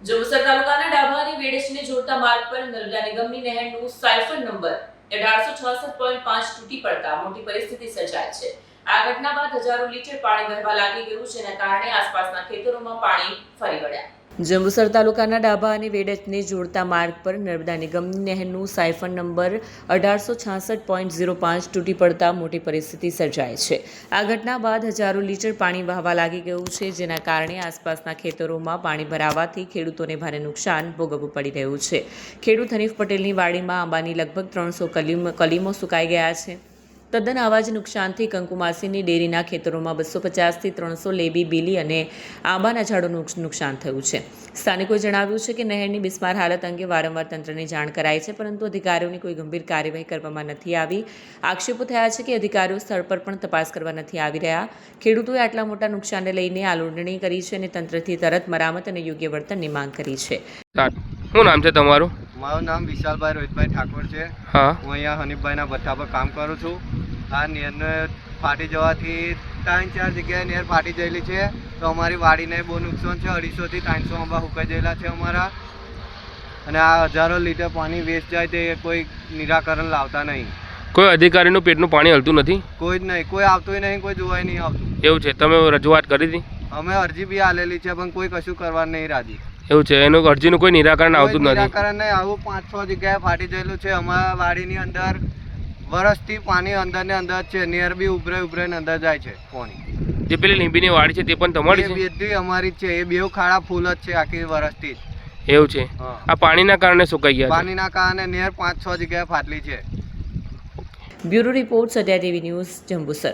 જંબુસર તાલુકાના ડાભાની વેડેશને જોડતા માર્ગ પર નર્મદા નિગમની નહેરનું સાયફર નંબર 1866.5 તૂટી પડતા મોટી પરિસ્થિતિ સર્જાઈ છે। આ ઘટના બાદ હજારો લીટર પાણી વહેવા લાગી ગયું, જેના કારણે આસપાસના ખેતરોમાં પાણી ફરી વળ્યા। જંબુસર તાલુકાના ડાભા અને વેડજને જોડતા માર્ગ પર નર્મદા નિગમની નહેરનું સાયફર નંબર 1866.05 તૂટી પડતા મોટી પરિસ્થિતિ સર્જાઈ છે। આ ઘટના બાદ હજારો લીટર પાણી વહેવા લાગી ગયું છે, જેના કારણે આસપાસના ખેતરોમાં પાણી ભરાવાથી ખેડૂતોને ભારે નુકસાન ભોગવવું પડી રહ્યું છે। ખેડૂત હનીફ પટેલની વાડીમાં આંબાની લગભગ 300 કલીમો સુકાઈ ગયા છે। તદ્દન આવા જ નુકસાનથી કંકુમાસીની ડેરીના ખેતરોમાં 250થી 300 લેબી, બીલી અને આંબાના ઝાડોનું નુકસાન થયું છે। સ્થાનિકોએ જણાવ્યું છે કે નહેરની બિસ્માર હાલત અંગે વારંવાર તંત્રને જાણ કરાઈ છે, પરંતુ અધિકારીઓની કોઈ ગંભીર કાર્યવાહી કરવામાં નથી આવી। આક્ષેપો થયા છે કે અધિકારીઓ સ્થળ પર પણ તપાસ કરવા નથી આવી રહ્યા। ખેડૂતોએ આટલા મોટા નુકસાનને લઈને આ નોંધણી કરી છે અને તંત્રથી તરત મરામત અને યોગ્ય વળતરની માંગ કરી છે। શું નામ છે તમારું? મારું નામ વિશાલભાઈ રોહિતભાઈ ઠાકોર છે। હા, હું અહીંયા હનીફભાઈના ભઠ્ઠા પર કામ કરું છું। આ નહેરને ફાટી જવાથી 3-4 જગ્યાએ નહેર ફાટી ગયેલી છે, તો અમારી વાડીને બહુ નુકસાન છે। 250થી 300 આંબા સુકાઈ ગયેલા છે અમારા, અને આ હજારો લીટર પાણી વેસ્ટ જાય તે કોઈ નિરાકરણ લાવતા નહીં। કોઈ અધિકારીનું પેટનું પાણી હલતું નથી? કોઈ જ નહીં, કોઈ આવતું નહીં, કોઈ જોવાય નહીં આવતું। એવું છે? તમે રજૂઆત કરી હતી? અમે અરજી બી આલેલી છે, પણ કોઈ કશું કરવા નહીં રાજી। એવું છે? એનું અરજીનું કોઈ નિરાકરણ આવતું જ નથી? નિરાકરણ નહીં, આવું 5-6 જગ્યાએ ફાટી ગયેલું છે। અમારા વાડીની અંદર વરસથી પાણી અંદર ને અંદર છે, નહેર બી ઉભરે ને અંદર જાય છે પાણી। જે પેલી લીંબીની વાડી છે તે પણ તમારી છે? બધી અમારી જ છે, એ બેવ ખાડા ફૂલ જ છે આખી વરસથી જ। એવું છે? આ પાણીના કારણે સુકાઈ ગયા? પાણીના કારણે નહેર 5-6 જગ્યાએ ફાટલી છે। Bureau report, Satya TV news, Jambusar.